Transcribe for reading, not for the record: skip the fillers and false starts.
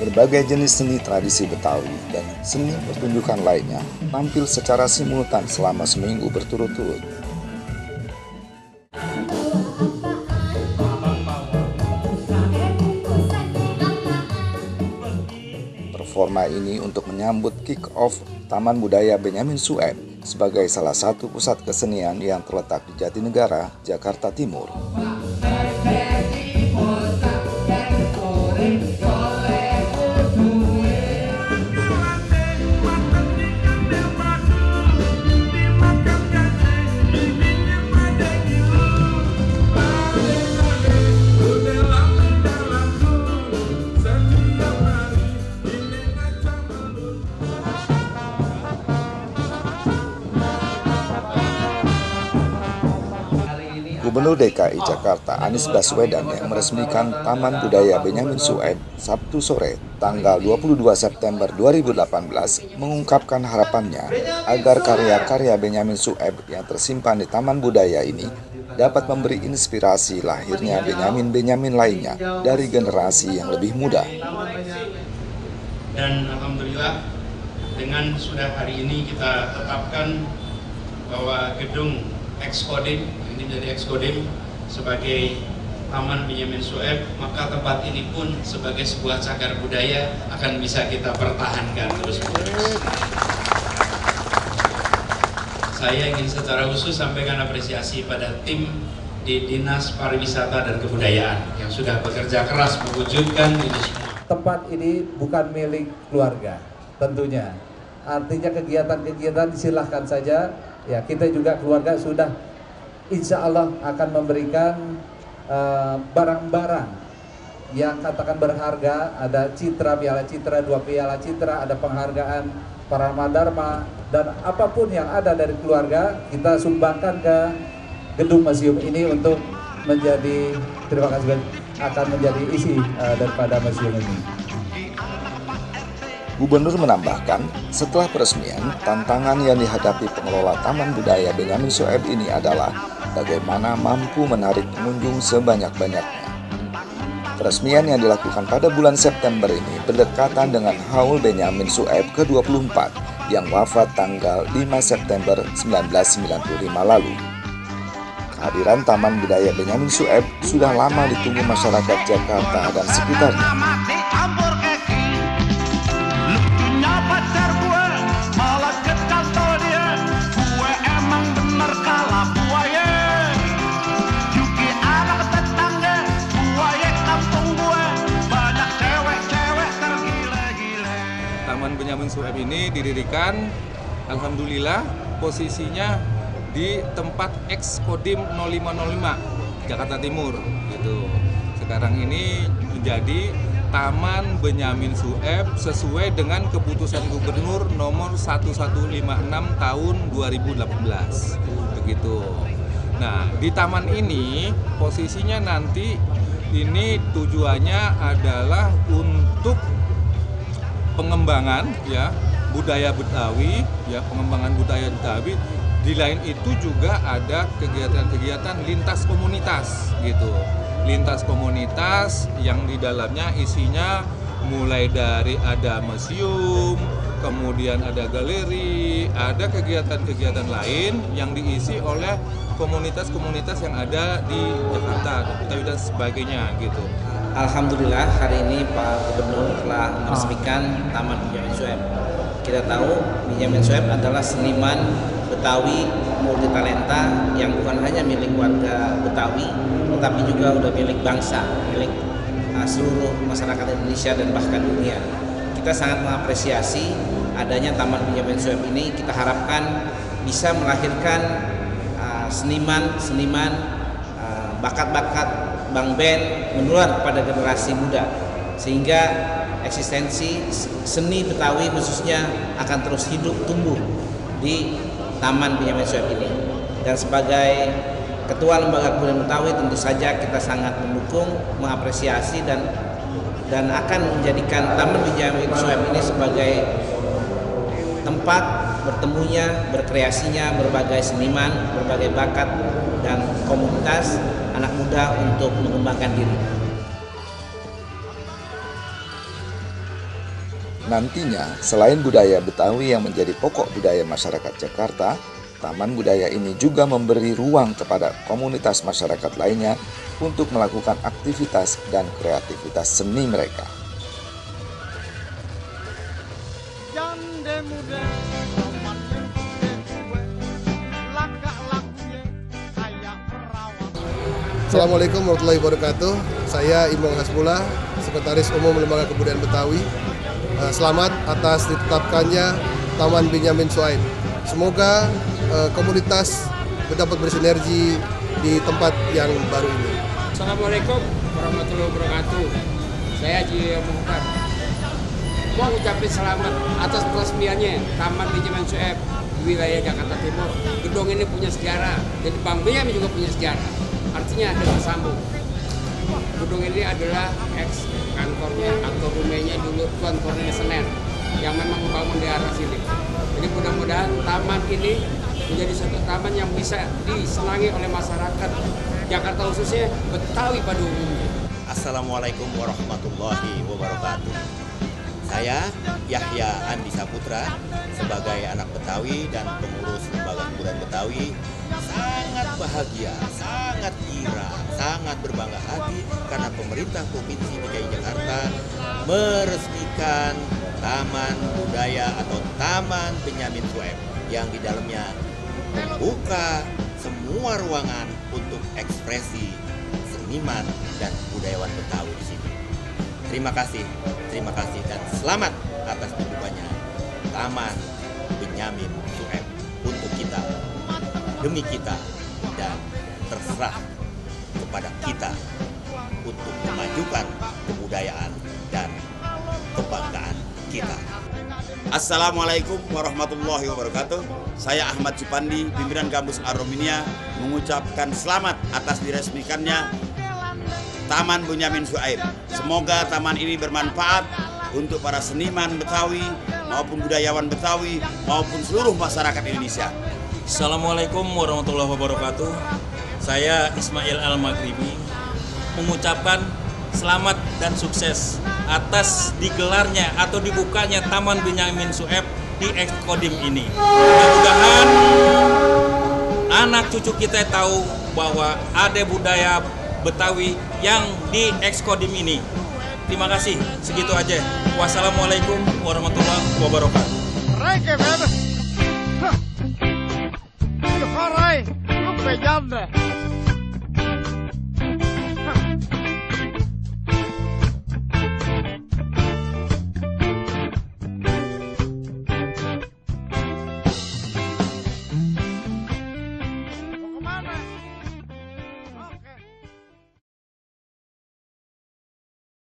Berbagai jenis seni tradisi Betawi dan seni pertunjukan lainnya tampil secara simultan selama seminggu berturut-turut. Performa ini untuk menyambut kick-off Taman Budaya Benyamin Sueb sebagai salah satu pusat kesenian yang terletak di Jatinegara, Jakarta Timur. Gubernur DKI Jakarta Anies Baswedan yang meresmikan Taman Budaya Benyamin Sueb Sabtu sore tanggal 22 September 2018 mengungkapkan harapannya agar karya-karya Benyamin Sueb yang tersimpan di Taman Budaya ini dapat memberi inspirasi lahirnya Benyamin-Benyamin lainnya dari generasi yang lebih muda. Dan alhamdulillah dengan sudah hari ini kita tetapkan bahwa gedung Exkodim ini menjadi Exkodim sebagai Taman Benyamin Sueb, maka tempat ini pun sebagai sebuah cagar budaya akan bisa kita pertahankan terus-menerus. Saya ingin secara khusus sampaikan apresiasi pada tim di Dinas Pariwisata dan Kebudayaan yang sudah bekerja keras mewujudkan ini semua. Tempat ini bukan milik keluarga, tentunya. Artinya kegiatan-kegiatan silahkan saja. Ya, kita juga keluarga sudah insya Allah akan memberikan barang-barang yang katakan berharga. Ada citra, piala citra, 2 piala citra, ada penghargaan para Dharma, dan apapun yang ada dari keluarga kita sumbangkan ke gedung museum ini untuk menjadi, terima kasih, akan menjadi isi daripada museum ini. Gubernur menambahkan, setelah peresmian, tantangan yang dihadapi pengelola Taman Budaya Benyamin Sueb ini adalah bagaimana mampu menarik pengunjung sebanyak-banyaknya. Peresmian yang dilakukan pada bulan September ini berdekatan dengan haul Benyamin Sueb ke-24 yang wafat tanggal 5 September 1995 lalu. Kehadiran Taman Budaya Benyamin Sueb sudah lama ditunggu masyarakat Jakarta dan sekitarnya. Taman Benyamin Sueb ini didirikan, alhamdulillah, posisinya di tempat Exkodim 0505 Jakarta Timur gitu. Sekarang ini menjadi Taman Benyamin Sueb sesuai dengan keputusan Gubernur nomor 1156 tahun 2018 begitu. Nah, di taman ini posisinya nanti ini tujuannya adalah untuk pengembangan ya budaya Betawi, ya pengembangan budaya Betawi. Di lain itu juga ada kegiatan-kegiatan lintas komunitas gitu. Lintas komunitas yang di dalamnya isinya mulai dari ada museum, kemudian ada galeri, ada kegiatan-kegiatan lain yang diisi oleh komunitas-komunitas yang ada di Jakarta, Betawi dan sebagainya gitu. Alhamdulillah hari ini Pak Gubernur telah meresmikan Taman Benyamin Sueb. Kita tahu Benyamin Sueb adalah seniman Betawi multitalenta yang bukan hanya milik warga Betawi, tetapi juga udah milik bangsa, milik seluruh masyarakat Indonesia dan bahkan dunia. Kita sangat mengapresiasi adanya Taman Benyamin Sueb ini. Kita harapkan bisa melahirkan seniman-seniman, bakat-bakat Bang Ben menular kepada generasi muda, sehingga eksistensi seni Betawi khususnya akan terus hidup tumbuh di Taman Benyamin Sueb ini. Dan sebagai Ketua Lembaga Kebudayaan Betawi tentu saja kita sangat mendukung, mengapresiasi dan akan menjadikan Taman Benyamin Sueb ini sebagai tempat bertemunya, berkreasinya berbagai seniman, berbagai bakat dan komunitas anak muda untuk mengembangkan diri. Nantinya, selain budaya Betawi yang menjadi pokok budaya masyarakat Jakarta, Taman Budaya ini juga memberi ruang kepada komunitas masyarakat lainnya untuk melakukan aktivitas dan kreativitas seni mereka. Assalamualaikum warahmatullahi wabarakatuh. Saya Imong Hasbullah, Sekretaris Umum Lembaga Kebudayaan Betawi. Selamat atas ditetapkannya Taman Benyamin Sueb. Semoga komunitas dapat bersinergi di tempat yang baru ini. Assalamualaikum warahmatullahi wabarakatuh. Saya Haji Muhtar. Mau ucapin selamat atas peresmiannya Taman Benyamin Sueb di wilayah Jakarta Timur. Gedung ini punya sejarah, jadi Bang Benyamin juga punya sejarah. Artinya ada bersambung. Gedung ini adalah ex kantornya atau rumahnya dulu Tuan Kornelius Senen yang memang membangun di arah sini. Jadi mudah-mudahan taman ini menjadi suatu taman yang bisa disenangi oleh masyarakat Jakarta khususnya Betawi pada umumnya. Assalamualaikum warahmatullahi wabarakatuh. Saya Yahya Andi Saputra sebagai anak Betawi dan pengurus Lembaga Kebudayaan Betawi sangat bahagia, sangat girang, sangat berbangga hati karena pemerintah Provinsi DKI Jakarta meresmikan Taman Budaya atau Taman Benyamin Sueb yang di dalamnya membuka semua ruangan untuk ekspresi seniman dan budayawan Betawi di sini. Terima kasih dan selamat atas dibukanya Taman Benyamin Sueb untuk kita, demi kita, dan terserah kepada kita untuk memajukan kebudayaan dan kebanggaan kita. Assalamualaikum warahmatullahi wabarakatuh. Saya Ahmad Supandi, pimpinan Gambus Arominia, mengucapkan selamat atas diresmikannya Taman Benyamin Sueb. Semoga taman ini bermanfaat untuk para seniman Betawi maupun budayawan Betawi maupun seluruh masyarakat Indonesia. Assalamualaikum warahmatullahi wabarakatuh. Saya Ismail Al-Maghribi mengucapkan selamat dan sukses atas digelarnya atau dibukanya Taman Benyamin Sueb di Excodim ini. Mudah-mudahan anak cucu kita tahu bahwa ada budaya Betawi yang di Excodim ini. Terima kasih, segitu aja. Wassalamualaikum warahmatullahi wabarakatuh. Reggae, baby. Huh. You're all right. Look,